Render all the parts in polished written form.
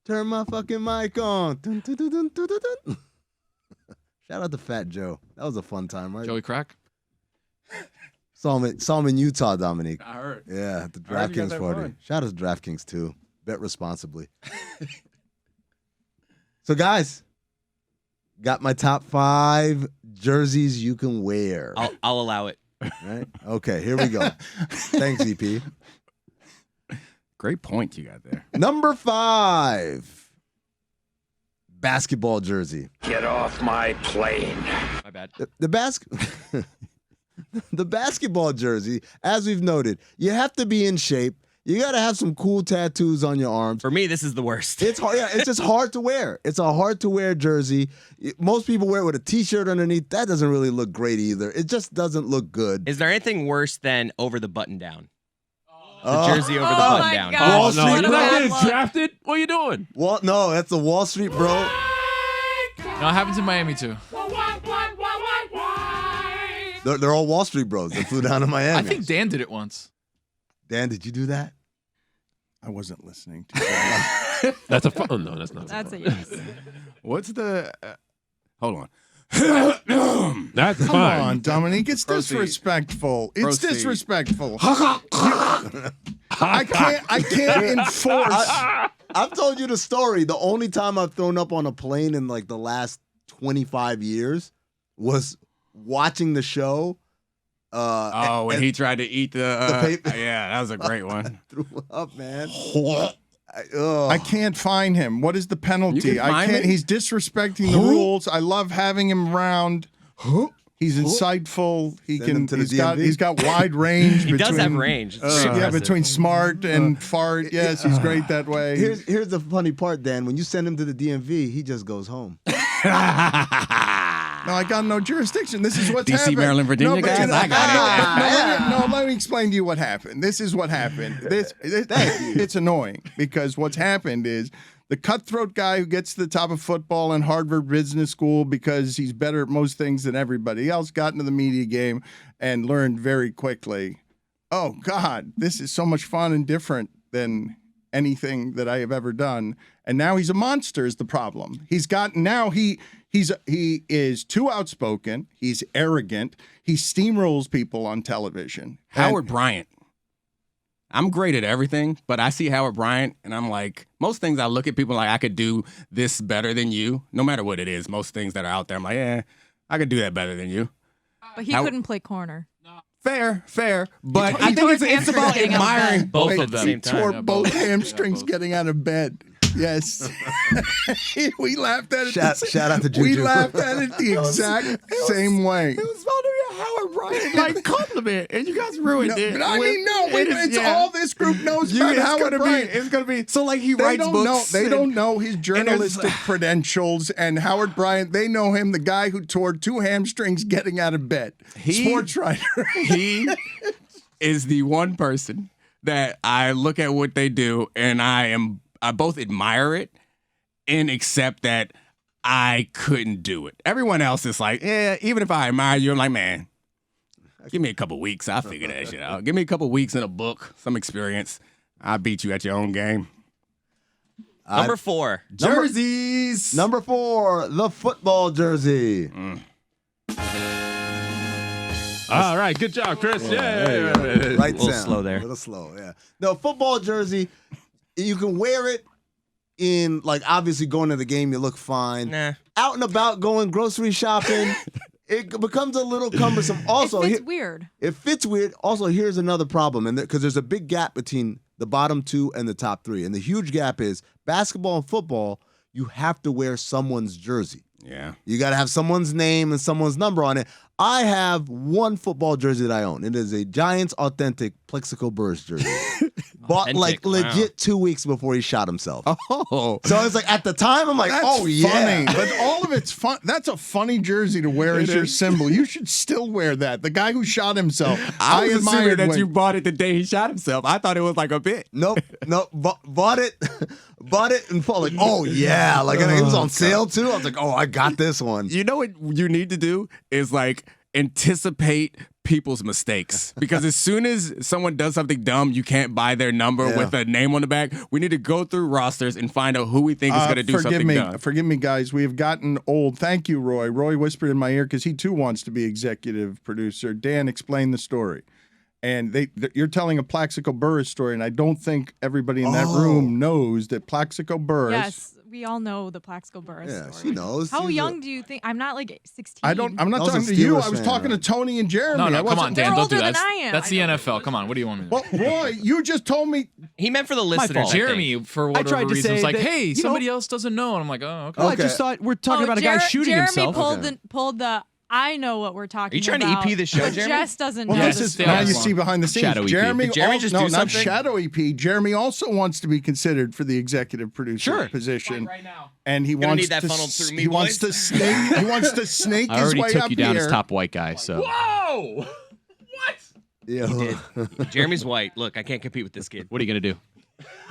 Turn my fucking mic on. Dun, dun, dun, dun, dun, dun. Shout out to Fat Joe. That was a fun time, right? Joey Crack? Saw him in Utah, Domonique. I heard. Yeah, at the I heard you got DraftKings that party. fun. Shout out to DraftKings, too. Bet responsibly. So, guys, got my top 5 jerseys you can wear. I'll allow it. Right? Okay, here we go. Thanks, EP. Great point you got there. Number 5, basketball jersey. Get off my plane. My bad. The basketball jersey, as we've noted, you have to be in shape. You got to have some cool tattoos on your arms. For me, this is the worst. It's hard. Yeah, it's just hard to wear. It's a hard to wear jersey. Most people wear it with a t-shirt underneath. That doesn't really look great either. It just doesn't look good. Is there anything worse than over the button down? The jersey over the button down. Wall Oh, Street, no, you're bro. not getting drafted? What are you doing? No, that's the Wall Street, bro. No, it happens in Miami too. They're all Wall Street bros that flew down to Miami. I think Dan did it once. Dan, did you do that? I wasn't listening to you. That's a fun. Oh, no, that's not. That's a yes. What's the... hold on. That's Come fine. on, Dominique. It's Proceed. disrespectful. It's Proceed. disrespectful. I can't enforce. I've told you the story. The only time I've thrown up on a plane in like the last 25 years was watching the show. When he tried to eat the paper. Yeah, that was a great one. Threw up, man. I can't find him. What is the penalty? You can I find can't. me? He's disrespecting the rules. I love having him around. He's insightful. Send him to the DMV. He's got wide range. He does have range. It's very Yeah, impressive. between smart and fart. Yes, he's great that way. Here's the funny part, Dan. When you send him to the DMV, he just goes home. No, I got no jurisdiction. This is what's DC, happened. Maryland, Virginia, but- guys, I got let me explain to you what happened. This is what happened. It's annoying because what's happened is the cutthroat guy who gets to the top of football in Harvard Business School because he's better at most things than everybody else got into the media game and learned very quickly, oh, God, this is so much fun and different than anything that I have ever done. And now he's a monster is the problem. He is too outspoken. He's arrogant. He steamrolls people on television. Howard Bryant. I'm great at everything, but I see Howard Bryant, and I'm like, most things I look at people like, I could do this better than you, no matter what it is. Most things that are out there, I'm like, yeah, I could do that better than you. But he couldn't play corner. Fair. But He I think tore it's his about hamstring getting out of admiring bed. Both Wait, of them. He Same time. tore Yeah, both both. hamstrings Yeah, both. getting out of bed. Yes. We laughed at it. Shout out to We Juju. laughed at it the exact same way. It was supposed to be a Howard Bryant like compliment, and you guys ruined it. But I mean, no, It is- it's yeah. all this group knows You, about it's Howard gonna Bryant. be. It's gonna be. So like he They writes don't books. know. They and- don't know his journalistic there's- credentials. And Howard Bryant, they know him, the guy who tore 2 hamstrings getting out of bed. Sports writer. He is the one person that I look at what they do, and I both admire it and accept that I couldn't do it. Everyone else is like, yeah, even if I admire you, I'm like, man, give me a couple weeks. I'll figure that shit out. Give me a couple weeks in a book, some experience. I'll beat you at your own game. Number 4. Jerseys. Number 4, the football jersey. All right, good job, Chris. Yeah. Right Little sound. slow there. A little slow, yeah. No, football jersey, you can wear it in, like, obviously going to the game, you look fine. Nah. Out and about going grocery shopping, it becomes a little cumbersome. Also, It's weird. it fits weird. Also, here's another problem, and because there's a big gap between the bottom 2 and the top 3, and the huge gap is basketball and football. You have to wear someone's jersey. Yeah. You got to have someone's name and someone's number on it. I have one football jersey that I own. It is a Giants authentic Plexico Burrs jersey. Bought like Authentic, wow. legit 2 weeks before he shot himself. Oh. So it's like at the time I'm like, That's oh yeah. funny, but all of it's fun. That's a funny jersey to wear as your symbol. You should still wear that. The guy who shot himself. I was assuming admired that when- you bought it the day he shot himself. I thought it was like a bit. Nope. Bought it and felt like, oh yeah. Like it was on sale too. I was like, oh, I got this one. You know what you need to do is like anticipate people's mistakes. Because as soon as someone does something dumb, you can't buy their number with a name on the back. We need to go through rosters and find out who we think is going to do something dumb. Forgive me, guys. We have gotten old. Thank you, Roy. Roy whispered in my ear because he too wants to be executive producer. Dan, explain the story. And you're telling a Plaxico Burress story, and I don't think everybody in that room knows that Plaxico Burress. Yes, we all know the Plaxico Burress story. she knows. How young do you think? I'm not like 16. I'm not talking to you. I was talking to Tony and Jeremy. No, come on, Dan. Don't do older that. than I am. That's the NFL. Come on. What do you want me to do? Well, Roy, you just told me. He meant for the listeners. fault. Jeremy, for whatever tried to reason, was say like, that, hey, you know- somebody else doesn't know. And I'm like, oh, okay. Well, I just thought we're talking about a guy shooting Jeremy himself. pulled the. I know what we're talking about. Are you trying to EP the show, but Jeremy? Jess doesn't Well, know. this the is story. now you see behind the scenes. Shadow EP. Jeremy, Did Jeremy just do not something? Shadow EP. Jeremy also wants to be considered for the executive producer position, Right now. and he Gonna wants need that to. funnel through me, He wants boys. to snake. He wants to snake I his already way took up you down here. as top white guy, so. Whoa! What? Yeah. Jeremy's white. Look, I can't compete with this kid. What are you going to do?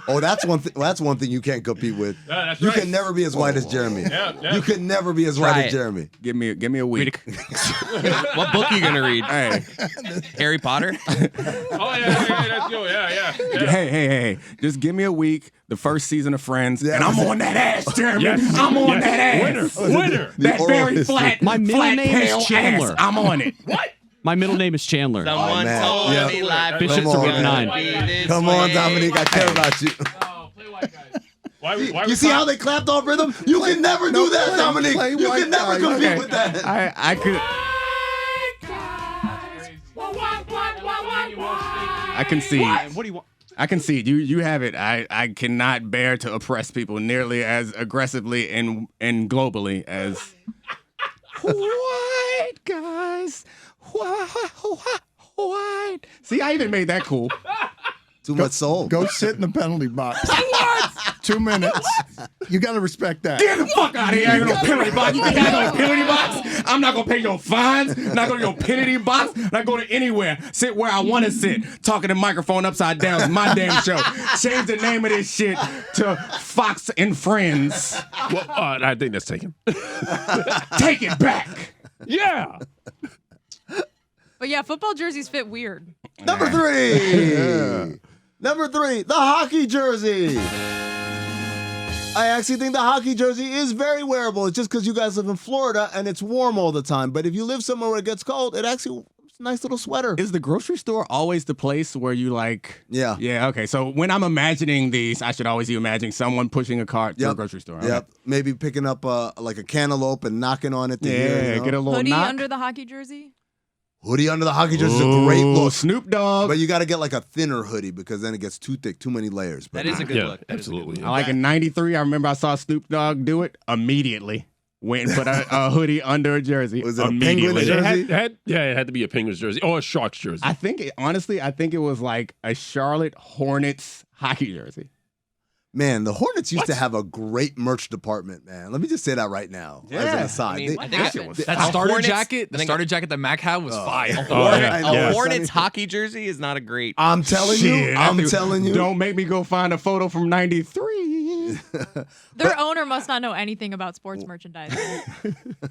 Oh, that's one thing. That's one thing you can't compete with. Yeah, that's You right. can never be as white as Jeremy. Yeah. You can never be as Try white it. as Jeremy. Give me a week. What book are you gonna read? Hey, Harry Potter? Oh, yeah, let's go. Yeah. hey. Just give me a week, the first season of Friends, and I'm on that ass, Jeremy. Yes. I'm on Yes. that ass. Winner. That oral very history. flat, My middle flat, name is pale Chandler. ass. I'm on it. My middle name is Chandler. Someone man. told Yeah. me life Bishops was of gonna Nine. be this Come on, way. Dominique. I care about you. Oh, play white guys. Why You see how they clapped off rhythm? You can never do that, Dominique. play You white can never guys. compete Okay. with that. I could. I concede. What do you want? I concede. You have it. I cannot bear to oppress people nearly as aggressively and globally as white guys. White. See, I even made that cool. Too much soul. Go sit in the penalty box. 2 minutes. You got to respect that. Get the fuck out of here. I ain't gonna penalty box. You think I got no penalty box? I'm not gonna pay no fines. Not gonna go penalty box. Not go to anywhere. Sit where I want to sit. Talking the microphone upside down is my damn show. Change the name of this shit to Fox and Friends. Well, I think that's taken. Take it back. Yeah. But yeah, football jerseys fit weird. Number 3. Number 3, the hockey jersey. I actually think the hockey jersey is very wearable. It's just because you guys live in Florida and it's warm all the time. But if you live somewhere where it gets cold, it's a nice little sweater. Is the grocery store always the place where you like? Yeah. Yeah. Okay. So when I'm imagining these, I should always be imagining someone pushing a cart to a grocery store. Okay. Yep. Maybe picking up like a cantaloupe and knocking on it. To hear, Yeah. you know? Get a little Hoodie knock. under the hockey jersey. Hoodie under the hockey jersey is a great look. Snoop Dogg. But you got to get like a thinner hoodie because then it gets too thick, too many layers. But That is a good Yeah, look. That is a good absolutely. I like in '93. I remember I saw Snoop Dogg do it immediately. Went and put a hoodie under a jersey. Was it a immediately. Penguins jersey? It had to be a Penguins jersey or a Sharks jersey. I think honestly, I think it was like a Charlotte Hornets hockey jersey. man, the Hornets used to have a great merch department, man. Let me just say that right now as an aside. I mean, They- I think it's- That starter Hornets- jacket, I the think- starter jacket that Mac had was fire. I know, A son. Hornets hockey jersey is not a great. I'm telling you. Shit, I I'm think- telling you. Don't make me go find a photo from '93. Their owner must not know anything about sports merchandise.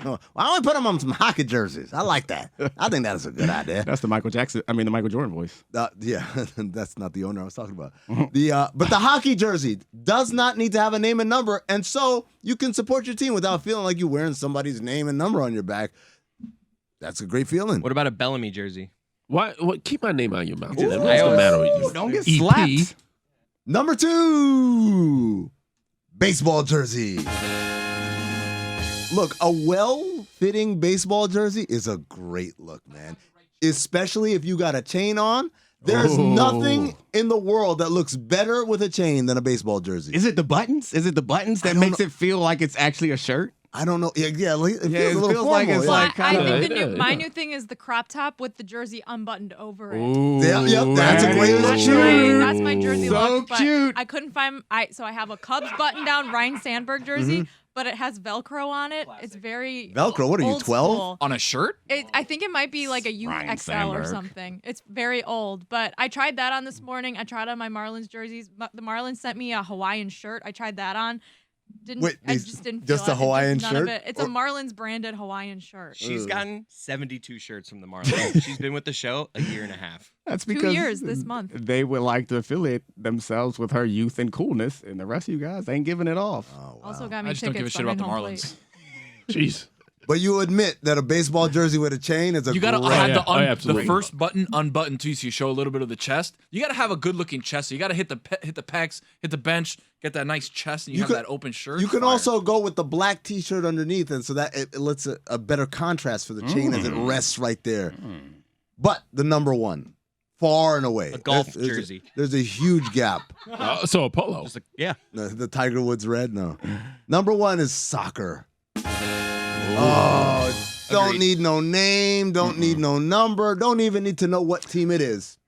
Well, I only put them on some hockey jerseys. I like that. I think that is a good idea. That's the Michael Jordan voice. Yeah, that's not the owner I was talking about. But the hockey jersey does not need to have a name and number, and so you can support your team without feeling like you're wearing somebody's name and number on your back. That's a great feeling. What about a Bellamy jersey? Why? What? Keep my name out of your mouth. Ooh. What's the matter with you? Don't get EP. slapped. Number 2, baseball jersey. Look, a well-fitting baseball jersey is a great look, man. Especially if you got a chain on. There's nothing in the world that looks better with a chain than a baseball jersey. Is it the buttons? Is it the buttons that don't makes it feel like it's actually a shirt? I don't know. Yeah, it feels it a little feels like formal, it's yeah. like I kinda- think my yeah. new thing is the crop top with the jersey unbuttoned over it. Yep, that's a great look. That's my jersey So look. But cute. I couldn't find. So I have a Cubs button-down Ryan Sandberg jersey, but it has Velcro on it. It's very Velcro? What are you, old 12? school. On a shirt? I think it might be like a youth Ryan XL or Sandberg. something. It's very old, but I tried that on this morning. I tried on my Marlins jerseys. The Marlins sent me a Hawaiian shirt. I tried that on. I just didn't feel just a it. Hawaiian None of shirt? it. It's a Marlins branded Hawaiian shirt. She's gotten 72 shirts from the Marlins. She's been with the show a year and a half. That's 2 because years this month. they would like to affiliate themselves with her youth and coolness, and the rest of you guys ain't giving it off. Oh, wow. Also got me I just don't tickets give a shit behind about the home Marlins. plate. Jeez. But you admit that a baseball jersey with a chain is a You gotta great... have yeah. the Absolutely. first button unbuttoned too, so you show a little bit of the chest. You gotta have a good looking chest. So you gotta hit the pecs, hit the bench, get that nice chest, and you have could- that open shirt. You can Fire. also go with the black T-shirt underneath, and so that it lets a better contrast for the chain as it rests right there. But the number one, far and away, A golf there's jersey. There's a huge gap. So a polo. Just like, yeah. The Tiger Woods red, no. Number one is soccer. Oh, don't Agreed. need no name, don't need no number, don't even need to know what team it is.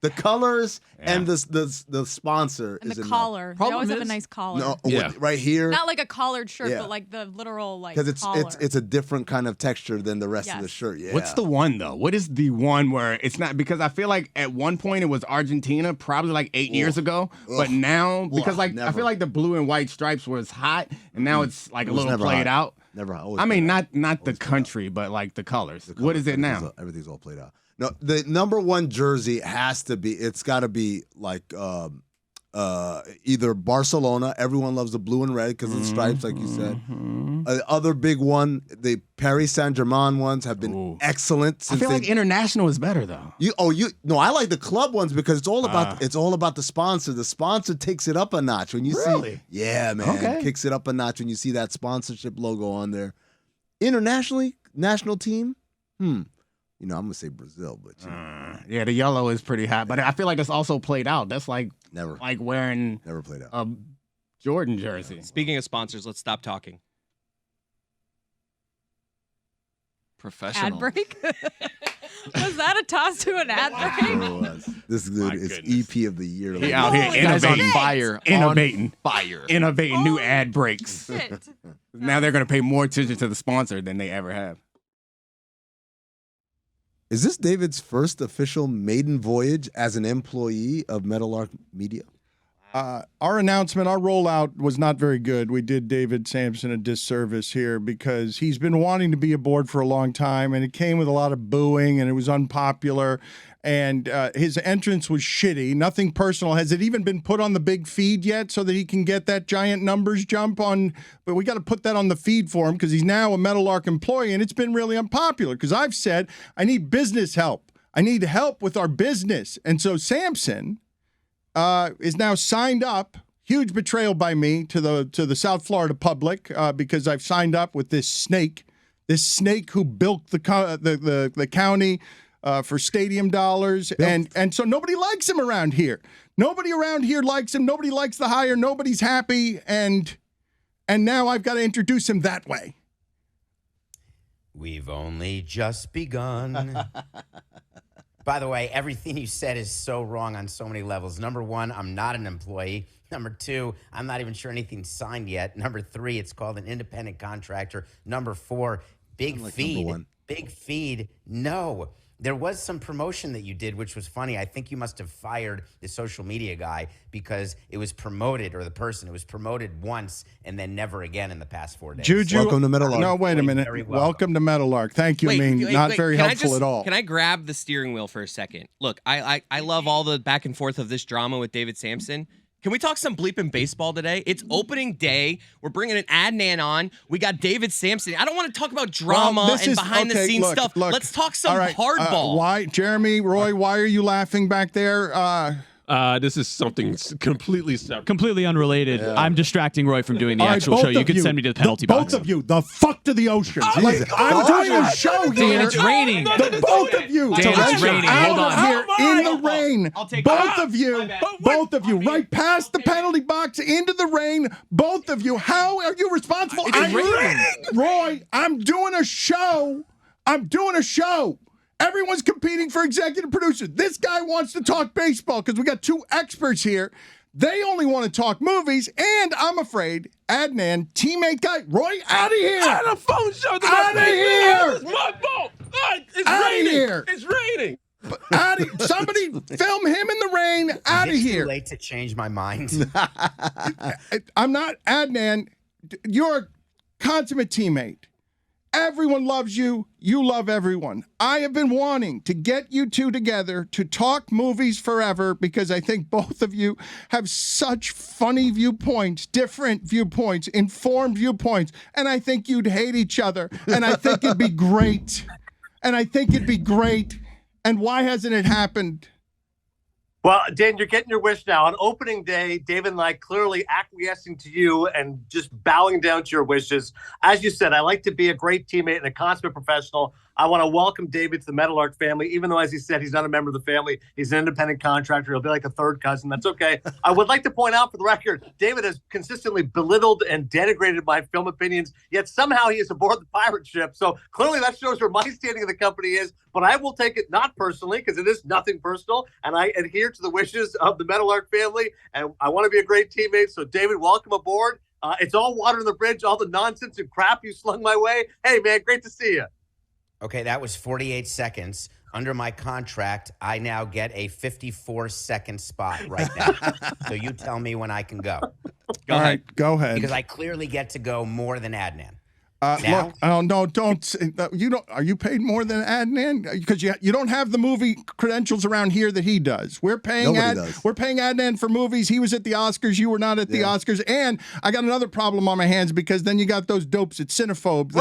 The colors and the sponsor And is the enough. collar. They Problem always have a is- nice collar. No, Yeah. right here. Not like a collared shirt, Yeah. but like the literal like Because collar. it's a different kind of texture than the rest of the Yes. shirt. Yeah. What's the one though? What is the one where it's not? Because I feel like at one point it was Argentina, probably like 8 years ago. But now, because like I never. feel like the blue and white stripes was hot, and now it's like It a was little never played hot. out. Never. Always I mean, played out. not the Always played out. country, but like the colors. The What is it colors, now? Everything's all played out. No, the number one jersey has to be. It's got to be like either Barcelona. Everyone loves the blue and red because of the stripes, like you said. Other big one, the Paris Saint-Germain ones have been excellent. I Since feel they, like international is better though. no, I like the club ones because it's all about the sponsor. The sponsor takes it up a notch when you Really? see. Yeah, man, Okay. kicks it up a notch when you see that sponsorship logo on there. Internationally, national team. I'm gonna say Brazil, but Yeah, the yellow is pretty hot, but I feel like it's also played out. That's like never wearing played out. a Jordan jersey. Speaking of sponsors, let's stop talking. Professional. ad break. Was that a toss to an ad break? It was. This dude My is goodness. EP of the year. He out here You guys on innovating, fire. innovating, On fire. innovating new ad breaks. Shit. Now they're gonna pay more attention to the sponsor than they ever have. Is this David's first official maiden voyage as an employee of Meadowlark Media? Our announcement, our rollout was not very good. We did David Samson a disservice here because he's been wanting to be aboard for a long time, and it came with a lot of booing, and it was unpopular, and his entrance was shitty. Nothing personal. Has it even been put on the big feed yet so that he can get that giant numbers jump on? But we got to put that on the feed for him because he's now a Meadowlark employee, and it's been really unpopular because I've said I need business help. I need help with our business. And so Samson is now signed up. Huge betrayal by me to the South Florida public because I've signed up with this snake who bilked the county for stadium dollars, and so nobody likes him around here. Nobody around here likes him. Nobody likes the hire. Nobody's happy, and now I've got to introduce him that way. We've only just begun. By the way, everything you said is so wrong on so many levels. Number one, I'm not an employee. Number two, I'm not even sure anything's signed yet. Number three, it's called an independent contractor. Number four, big feed. Big feed. No. There was some promotion that you did, which was funny. I think you must have fired the social media guy because it was promoted, or the person, it was promoted once and then never again in the past 4 days. Juju, Welcome to Meadowlark. No, wait a minute. Very Welcome to Meadowlark. Thank you, not very can helpful at all. Can I grab the steering wheel for a second? Look, I love all the back and forth of this drama with David Samson. Can we talk some bleeping baseball today? It's opening day. We're bringing an Adnan on. We got David Samson. I don't want to talk about drama and behind-the-scenes stuff. Look. Let's talk some All right, hardball. Why, Jeremy, Roy, why are you laughing back there? This is something completely separate. Completely unrelated. I'm distracting Roy from doing the All right, actual show. both You of can send me to the penalty box. Both of you, the fuck to the ocean. Like, I'm doing a show here. Dan, it's raining. The both of you. Dan, it's You're raining. out Hold on. here in the rain. I'll take both it. of you. Both of you. Right past the penalty box into the rain. Both of you. How are you responsible? It's raining. Roy, I'm doing a show. Everyone's competing for executive producer. This guy wants to talk baseball because we got two experts here. They only want to talk movies, and I'm afraid Adnan, teammate guy, Roy, out of here. I had a phone show. Out of here. It's my fault. It's Outta raining. here. It's raining. Somebody film him in the rain. Out of It's here. too late to change my mind. I'm not Adnan. you're a consummate teammate. Everyone loves you. You love everyone. I have been wanting to get you two together to talk movies forever because I think both of you have such funny viewpoints, different viewpoints, informed viewpoints, and I think you'd hate each other, and I think it'd be great. And why hasn't it happened? Well, Dan, you're getting your wish now. On opening day, David and I clearly acquiescing to you and just bowing down to your wishes. As you said, I like to be a great teammate and a consummate professional. I want to welcome David to the Metal Arc family, even though, as he said, he's not a member of the family. He's an independent contractor. He'll be like a third cousin. That's okay. I would like to point out for the record, David has consistently belittled and denigrated my film opinions, yet somehow he is aboard the pirate ship. So clearly that shows where my standing in the company is, but I will take it not personally because it is nothing personal, and I adhere to the wishes of the Metal Arc family, and I want to be a great teammate. So David, welcome aboard. It's all water on the bridge, all the nonsense and crap you slung my way. Hey, man, great to see you. Okay, that was 48 seconds. Under my contract, I now get a 54-second spot right now. So you tell me when I can go. All right, go ahead. Because I clearly get to go more than Adnan. Look, oh no, don't say that. You don't. Are you paid more than Adnan? Because you don't have the movie credentials around here that he does. We're paying We're paying Adnan for movies. He was at the Oscars. You were not at the Oscars. And I got another problem on my hands because then you got those dopes at Cinephobe.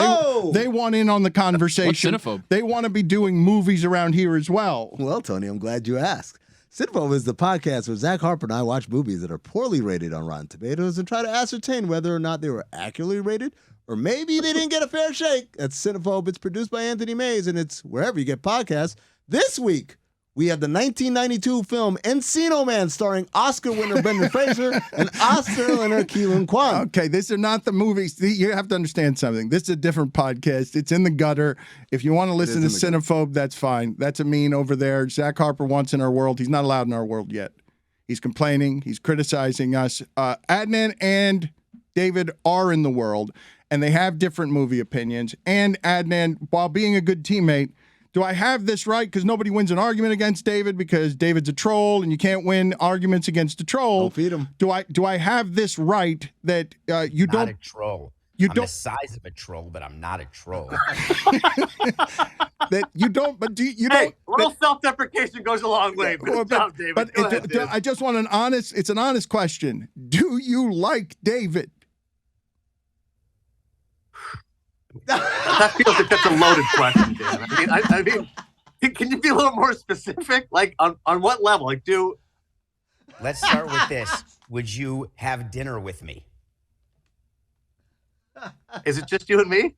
They want in on the conversation. What's Cinephobe? They want to be doing movies around here as well. Well, Tony, I'm glad you asked. Cinephobe is the podcast where Zach Harper and I watch movies that are poorly rated on Rotten Tomatoes and try to ascertain whether or not they were accurately rated or maybe they didn't get a fair shake. That's Cinephobe. It's produced by Anthony Mays, and it's wherever you get podcasts. This week, we have the 1992 film Encino Man, starring Oscar winner Brendan Fraser and Oscar winner Keelan Kwan. Okay, these are not the movies. You have to understand something. This is a different podcast. It's in the gutter. If you want to listen to Cinephobe, that's fine. That's a mean over there. Zach Harper wants in our world. He's not allowed in our world yet. He's complaining. He's criticizing us. Adnan and David are in the world, and they have different movie opinions. And Adnan, while being a good teammate, do I have this right? Because nobody wins an argument against David because David's a troll, and you can't win arguments against a troll. Don't feed him. Do I have this right that you don't? Not a troll. I'm the size of a troll, but I'm not a troll. That you don't, but you hey, don't. A little self-deprecation goes a long way. Good job, David. But Go ahead, I just want it's an honest question. Do you like David? That feels like that's a loaded question, Dan. I mean, can you be a little more specific? Like on what level? Like Let's start with this. Would you have dinner with me? Is it just you and me?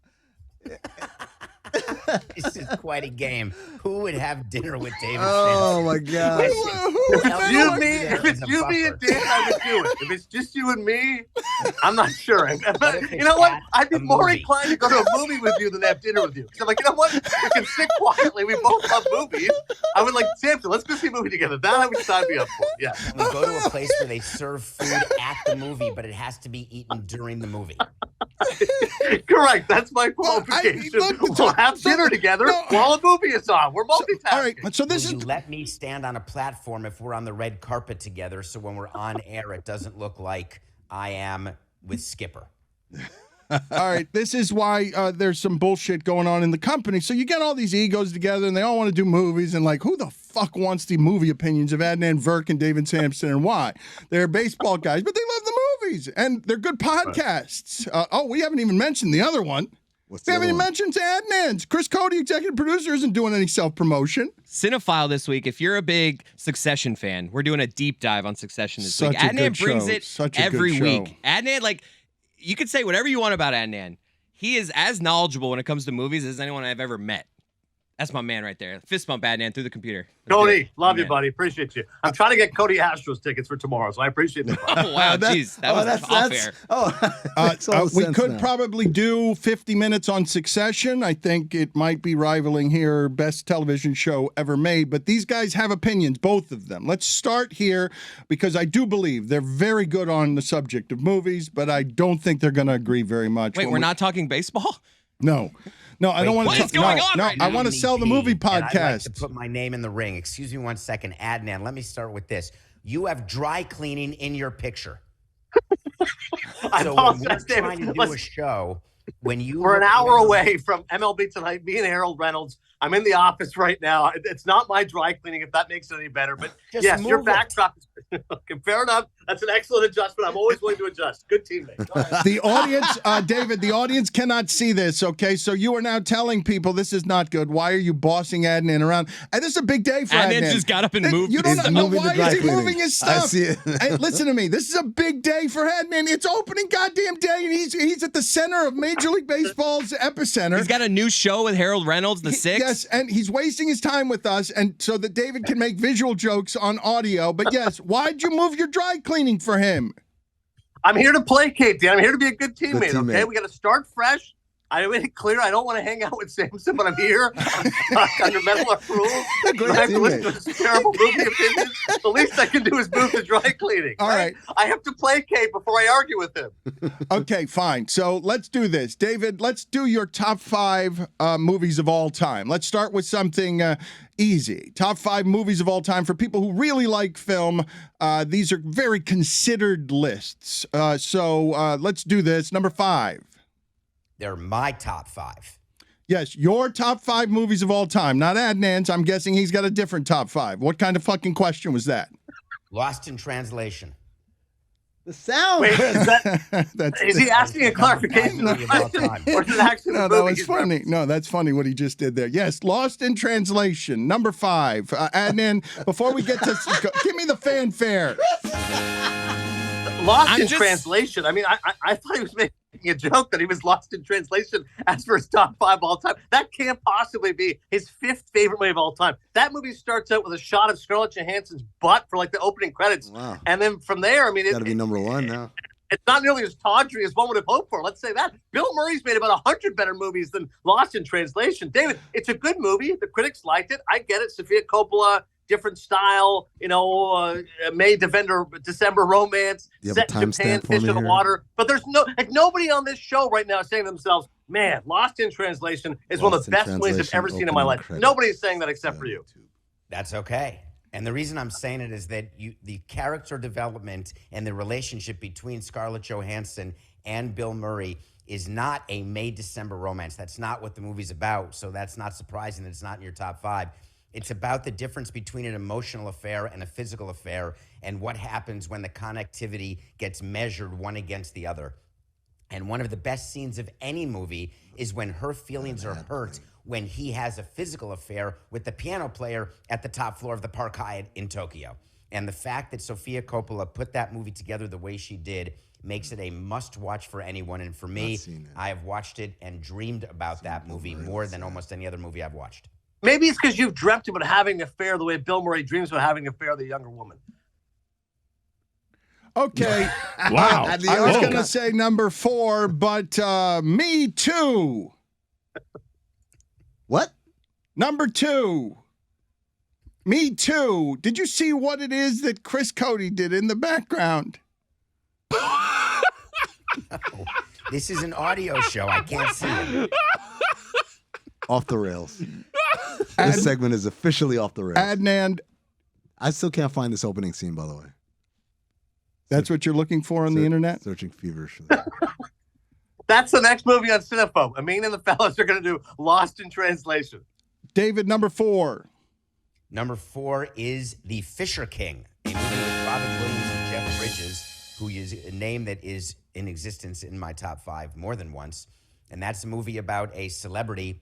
This is quite a game. Who would have dinner with David? Oh my God! If it's you and me and Dan, I would do it. If it's just you and me, I'm not sure. You know what? I'd be more inclined to go to a movie with you than have dinner with you. Because I'm like, you know what? We can sit quietly. We both love movies. I would like, Samson, let's go see a movie together. That I would sign me up for. Yeah. We go to a place where they serve food at the movie, but it has to be eaten during the movie. Correct. That's my qualification. We'll have dinner together while a movie is on. We're multitasking. All right. So this Will you let me stand on a platform if we're on the red carpet together, so when we're on air, it doesn't look like I am with Skipper. All right, this is why there's some bullshit going on in the company. So you get all these egos together, and they all want to do movies, and like, who the fuck wants the movie opinions of Adnan Virk and David Samson, and why? They're baseball guys, but they love the movies, and they're good podcasts. We haven't even mentioned the other one. We haven't even mentioned Adnan's. Chris Cody, executive producer, isn't doing any self-promotion. Cinephile this week. If you're a big Succession fan, we're doing a deep dive on Succession this week. Such a Adnan good brings show. it Such a every good show. week. Adnan, like, you could say whatever you want about Adnan. He is as knowledgeable when it comes to movies as anyone I've ever met. That's my man right there. Fist bump Adnan through the computer. Cody, love you, buddy. Appreciate you. I'm trying to get Cody Astros tickets for tomorrow, so I appreciate that. Oh, wow, jeez. That was off air. We could probably do 50 minutes on Succession. I think it might be rivaling here best television show ever made, but these guys have opinions, both of them. Let's start here because I do believe they're very good on the subject of movies, but I don't think they're going to agree very much. Wait, we're not talking baseball? No. No, I don't want to. What is going on right now? I want to sell the movie podcast. I'd like to put my name in the ring. Excuse me 1 second. Adnan, let me start with this. You have dry cleaning in your picture. I So when we're apologize, David. trying to do Listen, a show, when you we're an look hour around- away from MLB Tonight. Me and Harold Reynolds. I'm in the office right now. It's not my dry cleaning, if that makes it any better. But Just yes, your move it. backdrop is okay, fair enough. That's an excellent adjustment. I'm always willing to adjust. Good teammate. Go ahead. The audience, David, the audience cannot see this, okay? So you are now telling people this is not good. Why are you bossing Adnan around? And this is a big day for Adnan. Adnan just got up and moved. You don't He's know moving the why dry is he cleaning. moving his I stuff? see it. Hey, listen to me. This is a big day for Adnan. It's opening goddamn day, and he's at the center of Major League Baseball's epicenter. He's got a new show with Harold Reynolds, The Six. Yes, and he's wasting his time with us, and so that David can make visual jokes on audio. But yes, why'd you move your dry cleaning for him? I'm here to placate, Dan. I'm here to be a good teammate. teammate. Okay, we got to start fresh. I made it clear I don't want to hang out with Samson, but I'm here. I'm stuck under mental approval. Great I have to listen teammate. to his terrible movie opinions. The least I can do is move the dry cleaning. All right. I have to placate before I argue with him. Okay, fine. So let's do this. David, let's do your top 5 movies of all time. Let's start with something easy. Top 5 movies of all time for people who really like film. These are very considered lists. So let's do this. Number 5. They're my top 5. Yes, your top 5 movies of all time. Not Adnan's. I'm guessing he's got a different top 5. What kind of fucking question was that? Lost in Translation. The sound. Wait, That's is he asking a clarification? Movie of all time. Or is it actually No, the that movie was he's funny. referencing? No, that's funny what he just did there. Yes, Lost in Translation, number 5. Adnan, before we get to, give me the fanfare. Lost I'm in just- translation. I mean, I thought he was making a joke that he was lost in translation as for his top 5 all time. That can't possibly be his 5th favorite movie of all time. That movie starts out with a shot of Scarlett Johansson's butt for like the opening credits. Wow. And then from there, I mean, Got to be number 1 now. it's not nearly as tawdry as one would have hoped for. Let's say that. Bill Murray's made about 100 better movies than Lost in Translation. David, it's a good movie. The critics liked it. I get it. Sofia Coppola, different style, May, December romance, Do you have set a in Japan, timestamp for fish me in the here? water. But there's nobody on this show right now saying to themselves, man, Lost in Translation is one of Lost the in best movies I've Translation, ever seen in my opening life. credits. Nobody's saying that except for you. That's okay. And the reason I'm saying it is that the character development and the relationship between Scarlett Johansson and Bill Murray is not a May-December romance. That's not what the movie's about. So that's not surprising that it's not in your top 5. It's about the difference between an emotional affair and a physical affair and what happens when the connectivity gets measured one against the other. And one of the best scenes of any movie is when her feelings are hurt when he has a physical affair with the piano player at the top floor of the Park Hyatt in Tokyo. And the fact that Sofia Coppola put that movie together the way she did makes it a must-watch for anyone. And for me, I have watched it and dreamed about that movie more than almost any other movie I've watched. Maybe it's because you've dreamt about having an affair the way Bill Murray dreams about having an affair with a younger woman. Okay. Wow. I was going to say number 4, but Me Too. What? Number 2. Me Too. Did you see what it is that Chris Cody did in the background? This is an audio show. I can't see it. Off the rails. This segment is officially off the rails. Adnan, I still can't find this opening scene, by the way. that's what you're looking for on the internet? Searching feverishly. That's the next movie on Cinephobe. Amin and the fellas are going to do Lost in Translation. David, number 4. Number 4 is The Fisher King, a movie with Robin Williams and Jeff Bridges, who is a name that is in existence in my top 5 more than once. And that's a movie about a celebrity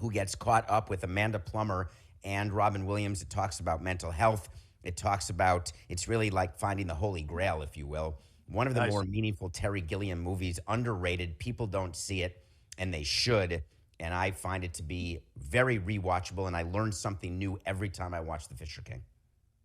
who gets caught up with Amanda Plummer and Robin Williams. It talks about mental health. It talks about, it's really like finding the Holy Grail, if you will. One of the more meaningful Terry Gilliam movies, underrated. People don't see it, and they should. And I find it to be very rewatchable, and I learn something new every time I watch The Fisher King.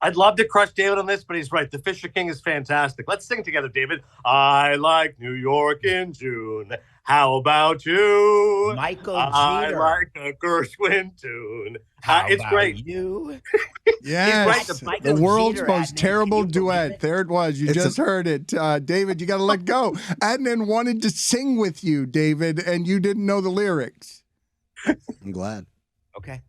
I'd love to crush David on this, but he's right. The Fisher King is fantastic. Let's sing together, David. I like New York in June. How about you? Michael I Jeter. like a Gershwin tune. How it's about great. you? Yes, He's right. the Michael world's Jeter, most Adnan, terrible can you believe duet. it? There it was. You just heard it. David, you got to let go. Adnan wanted to sing with you, David, and you didn't know the lyrics. I'm glad. Okay.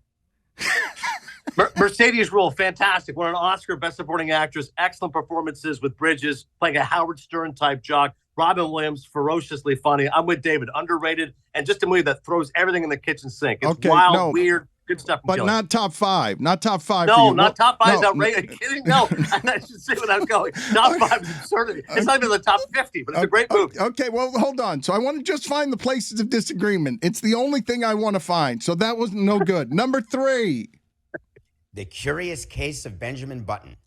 Mercedes Rule, fantastic. Won an Oscar, Best Supporting Actress. Excellent performances with Bridges, playing a Howard Stern type jock. Robin Williams, ferociously funny. I'm with David, underrated, and just a movie that throws everything in the kitchen sink. It's wild, weird, good stuff. But not top 5. Not top 5. No, for you. not top 5 is outrageous. Are you kidding? No, I should say without going. Top 5 is absurdity. It's not even the top 50, but it's a great movie. Okay, well, hold on. So I want to just find the places of disagreement. It's the only thing I want to find. So that was no good. Number 3. The Curious Case of Benjamin Button.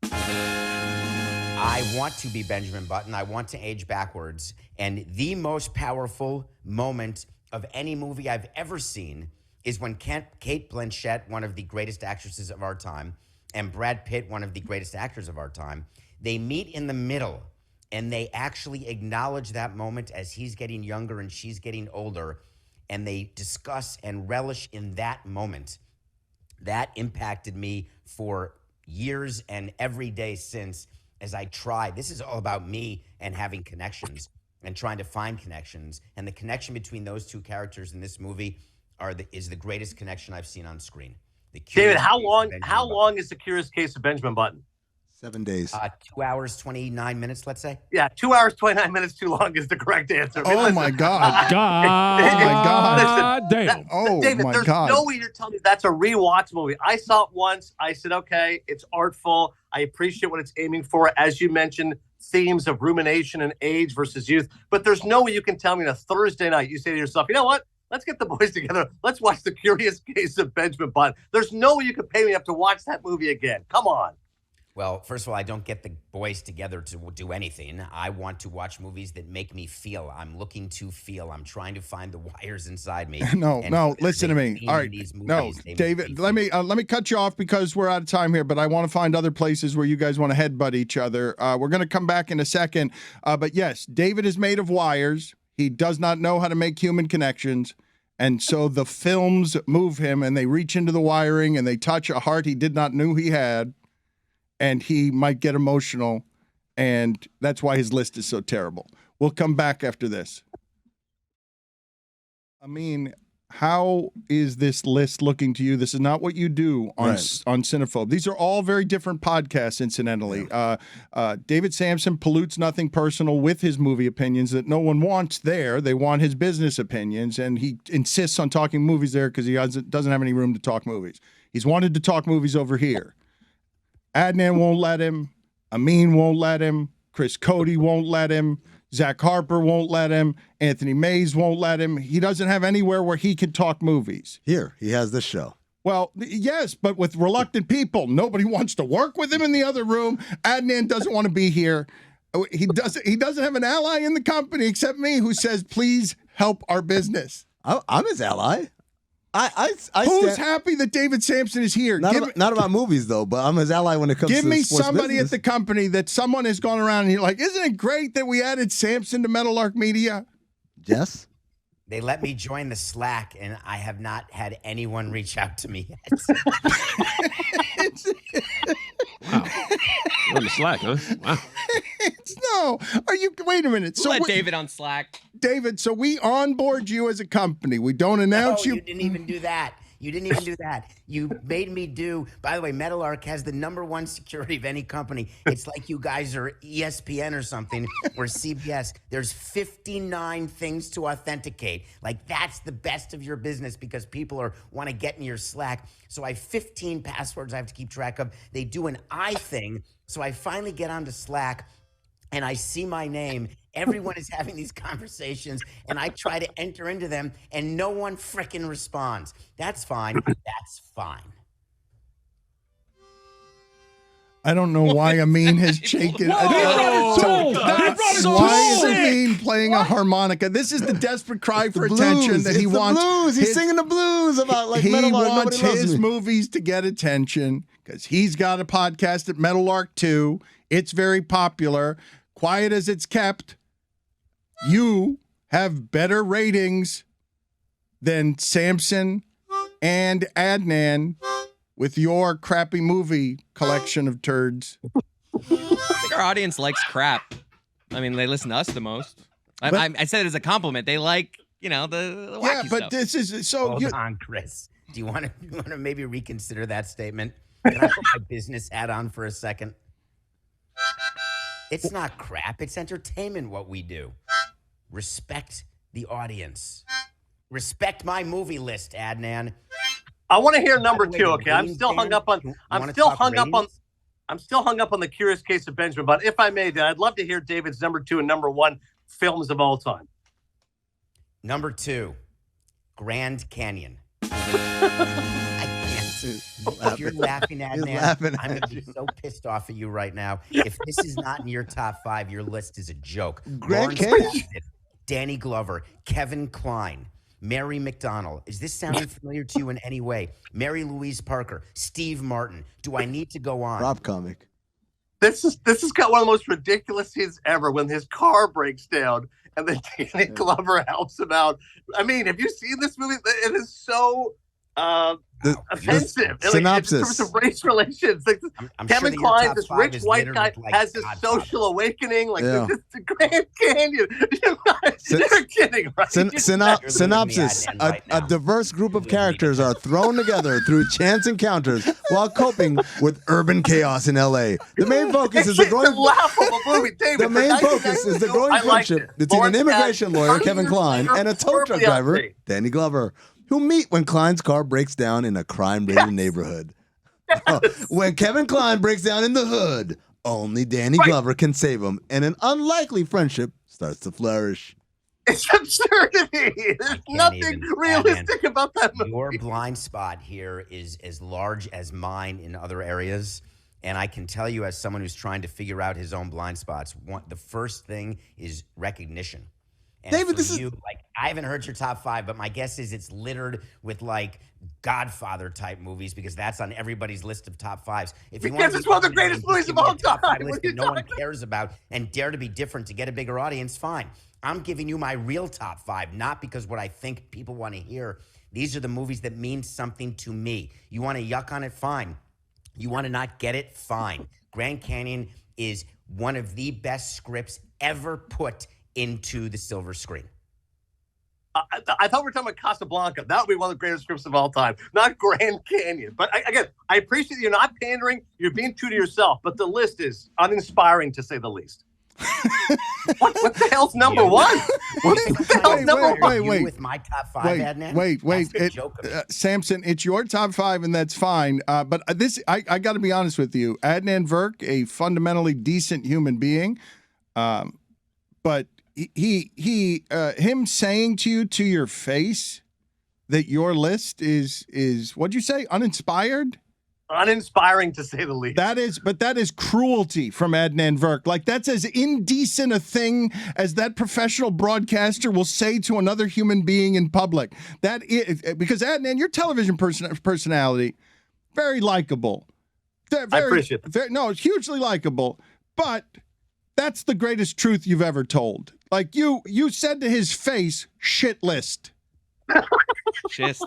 I want to be Benjamin Button. I want to age backwards. And the most powerful moment of any movie I've ever seen is when Kate Blanchett, one of the greatest actresses of our time, and Brad Pitt, one of the greatest actors of our time, they meet in the middle and they actually acknowledge that moment as he's getting younger and she's getting older, and they discuss and relish in that moment. That impacted me for years and every day since, as I tried. This is all about me and having connections and trying to find connections. And the connection between those two characters in this movie is the greatest connection I've seen on screen. David, how long is The Curious Case of Benjamin Button? 7 days. 2 hours, 29 minutes, let's say. Yeah, 2 hours, 29 minutes too long is the correct answer. Oh, my God. God. Oh, my God. Damn. Oh, David, my there's God. no way you're telling me that's a rewatch movie. I saw it once. I said, okay, it's artful. I appreciate what it's aiming for. As you mentioned, themes of rumination and age versus youth. But there's no way you can tell me on a Thursday night, you say to yourself, you know what? Let's get the boys together. Let's watch The Curious Case of Benjamin Button. There's no way you can pay me up to watch that movie again. Come on. Well, first of all, I don't get the boys together to do anything. I want to watch movies that make me feel. I'm looking to feel. I'm trying to find the wires inside me. No, listen to me. All right, no, David, let me cut you off because we're out of time here. But I want to find other places where you guys want to headbutt each other. We're going to come back in a second. But yes, David is made of wires. He does not know how to make human connections. And so the films move him, and they reach into the wiring, and they touch a heart he did not know he had. And he might get emotional, and that's why his list is so terrible. We'll come back after this. I mean, how is this list looking to you? This is not what you do on Cinephobe. These are all very different podcasts, incidentally. David Samson pollutes nothing personal with his movie opinions that no one wants there. They want his business opinions, and he insists on talking movies there because he doesn't have any room to talk movies. He's wanted to talk movies over here. Adnan won't let him. Amin won't let him. Chris Cody won't let him. Zach Harper won't let him. Anthony Mays won't let him. He doesn't have anywhere where he can talk movies. Here, he has this show. Well, yes, but with reluctant people. Nobody wants to work with him in the other room. Adnan doesn't want to be here. He doesn't have an ally in the company except me who says, please help our business. I'm his ally. Who's happy that David Samson is here? Not about movies, though, but I'm his ally when it comes to Give me sports somebody business. at the company that someone has gone around and you're like, isn't it great that we added Samson to Meadowlark Media? Yes. They let me join the Slack, and I have not had anyone reach out to me yet. Wow. You're on the Slack, huh? Wow. Wait a minute. So let David on Slack. David, so we onboard you as a company. We don't announce you. You didn't even do that. You didn't even do that. You made me do. By the way, Meadowlark has the #1 security of any company. It's like you guys are ESPN or something or CBS. There's 59 things to authenticate. Like that's the best of your business because people want to get in your Slack. So I have 15 passwords I have to keep track of. They do an I thing. So I finally get onto Slack and I see my name. Everyone is having these conversations, and I try to enter into them, and no one frickin' responds. That's fine. That's fine. I don't know why Amin has shaken. Why is Amin playing a harmonica? This is the desperate cry for attention that he wants. Blues. He's singing the blues about like he Meadowlark. wants his movies to get attention because he's got a podcast at Meadowlark 2. It's very popular. Quiet as it's kept. You have better ratings than Samson and Adnan with your crappy movie collection of turds. I think our audience likes crap. I mean, they listen to us the most. I said it as a compliment. They like, the wacky but stuff. this is so. Hold on, Chris. Do you want to maybe reconsider that statement? Can I put my business hat on for a second? It's not crap. It's entertainment what we do. Respect the audience. Respect my movie list, Adnan. I want to hear number By the way, two. the Okay, I'm ratings, still hung Dan, up on. you I'm wanna still talk hung up on. ratings? I'm still hung up on the Curious Case of Benjamin. But if I may, Dan, I'd love to hear David's number 2 and number 1 films of all time. Number 2, Grand Canyon. I can't. If you're laughing, Adnan, I'm going to be so pissed off at you right now. If this is not in your top 5, your list is a joke. Grand Lawrence Canyon? Fishburne, Danny Glover, Kevin Kline, Mary McDonnell. Is this sounding familiar to you in any way? Mary Louise Parker, Steve Martin. Do I need to go on? Rob comic. This is got one of the most ridiculous scenes ever when his car breaks down and then Danny Glover helps him out. I mean, have you seen this movie? It is so offensive. Synopsis. In terms of race relations. Like, I'm Kevin sure that your Kline, top this 5 rich is white littered guy, with, like, has this Godfather. social awakening. Like, Yeah. this is the Grand Canyon. You're kidding, right? Synopsis. Adnan right A now. diverse group of characters are thrown together through chance encounters while coping with urban chaos in LA. The main focus is the It's a growing laughable movie, David. The main focus is the growing I liked friendship it. between an Lawrence immigration Fishburne, lawyer, 30 Kevin years Kline, later, and a tow truck horribly driver, upbeat. Danny Glover, who meet when Kline's car breaks down in a crime-ridden neighborhood. When Kevin Kline breaks down in the hood, only Danny Glover can save him, and an unlikely friendship starts to flourish. It's absurdity. There's nothing realistic about that movie. Your blind spot here is as large as mine in other areas. And I can tell you, as someone who's trying to figure out his own blind spots, the first thing is recognition. And David, for this is- you, like, I haven't heard your top 5, but my guess is it's littered with like Godfather type movies because that's on everybody's list of top 5s. If you Because want it's one of the greatest movies of all top 5 time. list What are you that no one talking cares about and dare to be different to get a bigger audience, fine. I'm giving you my real top 5, not because what I think people want to hear. These are the movies that mean something to me. You want to yuck on it, fine. You want to not get it, fine. Grand Canyon is one of the best scripts ever put into the silver screen. I thought we were talking about Casablanca. That would be one of the greatest scripts of all time, not Grand Canyon. But again, I appreciate you're not pandering. You're being true to yourself. But the list is uninspiring, to say the least. what the hell's number 1? What the hell's number 1? Wait. With my top 5, Adnan? Wait. That's the joke of it. Samson, it's your top 5, and that's fine. But I got to be honest with you. Adnan Virk, a fundamentally decent human being, but him saying to you to your face that your list is what'd you say? Uninspired? Uninspiring, to say the least. That is cruelty from Adnan Virk. Like, that's as indecent a thing as that professional broadcaster will say to another human being in public. That is, because Adnan, your television personality, very likable. I appreciate that. No, it's hugely likable. But that's the greatest truth you've ever told. Like, you said to his face, shit list. Shist.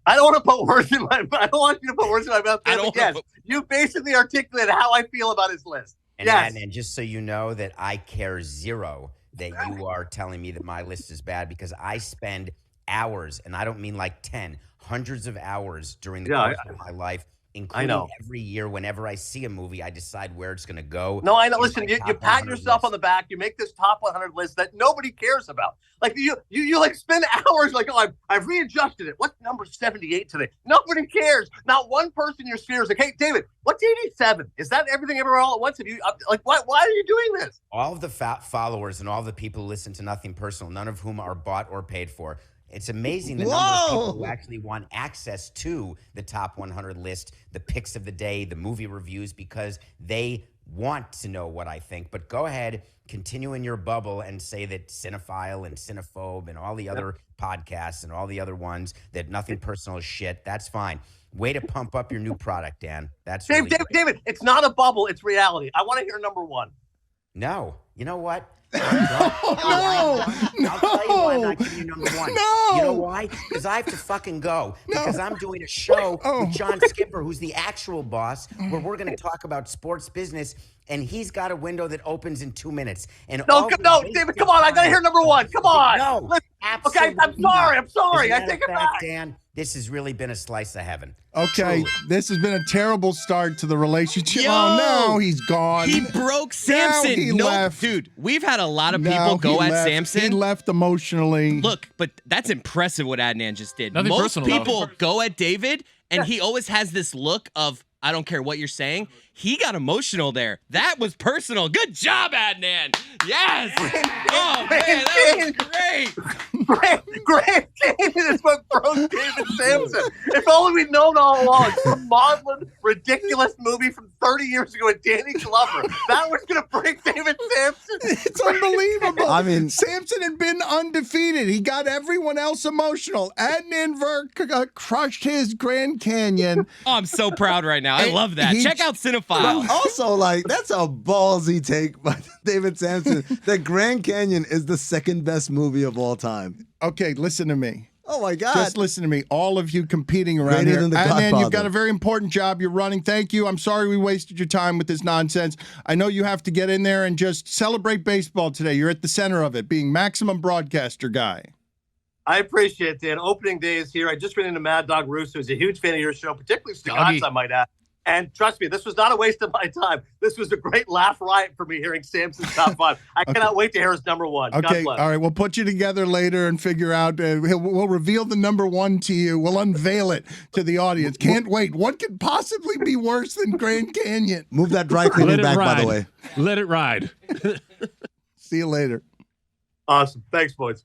I don't want to put words in my. I don't want you to put words in my mouth. I don't Yes, wanna you basically articulated how I feel about his list. And Yes. Adnan, just so you know that I care zero that you are telling me that my list is bad because I spend hours, and I don't mean like 10, hundreds of hours during the course of my life, including know. every year. Whenever I see a movie, I decide where it's going to go. No, I know. in Listen, my you top pat 100 yourself on list. the back. You make this top 100 list that nobody cares about. Like you like spend hours like, oh, I've readjusted it. What's number 78 today? Nobody cares. Not one person in your sphere is like, hey, David, what's 87? Is that everything ever all at once? Have you like why are you doing this? All of the followers and all the people who listen to Nothing Personal, none of whom are bought or paid for. It's amazing the number of people who actually want access to the top 100 list, the picks of the day, the movie reviews, because they want to know what I think. But go ahead, continue in your bubble and say that Cinephile and Cinephobe and all the other podcasts and all the other ones that Nothing Personal is shit. That's fine. Way to pump up your new product, Dan. That's really great. David, it's not a bubble. It's reality. I want to hear number 1. No. You know what? No. I'll tell you why I'm not giving you number 1. No. You know why? Because I have to fucking go. Because I'm doing a show with John Skipper, who's the actual boss, where we're going to talk about sports business, and he's got a window that opens in 2 minutes. And No, David, come on. I got to hear number 1. Come on. No. Okay, I'm sorry. I take it As a matter of back. fact, Dan, This has really been a slice of heaven. Okay, Truly. this has been a terrible start to the relationship. Yo! Oh, now he's gone. He broke Samson. Now he left. Dude, we've had a lot of Now people go he at left. Samson. He left emotionally. Look, but that's impressive what Adnan just did. Nothing Most personal, though. people go at David, and he always has this look of, I don't care what you're saying. He got emotional there. That was personal. Good job, Adnan. Yes. Oh, man, that was great. Grant Canyon is what broke David Samson. If only we'd known all along. Some maudlin, ridiculous movie from 30 years ago with Danny Glover. That was going to break David Samson. It's unbelievable. I mean- Samson had been undefeated. He got everyone else emotional. Adnan Virk crushed his Grand Canyon. Oh, I'm so proud right now. I And love that. he- Check out Cinephile. Also, like, that's a ballsy take by David Samson. That Grand Canyon is the second best movie of all time. Okay, listen to me. Oh my God. Just listen to me. All of you competing around Greater here. than The Adnan, you've Godfather. got a very important job you're running. Thank you. I'm sorry we wasted your time with this nonsense. I know you have to get in there and just celebrate baseball today. You're at the center of it, being maximum broadcaster guy. I appreciate it, Dan. Opening day is here. I just ran into Mad Dog Russo, who's a huge fan of your show, particularly Stugotz, I might add. And trust me, this was not a waste of my time. This was a great laugh riot for me hearing Samson's top five. I cannot wait to hear his number one. God Okay, bless. all right. We'll put you together later and figure out. We'll reveal the number one to you. We'll unveil it to the audience. Can't wait. What could possibly be worse than Grand Canyon? Move that dry cleaning back, by the way. Let it ride. See you later. Awesome. Thanks, boys.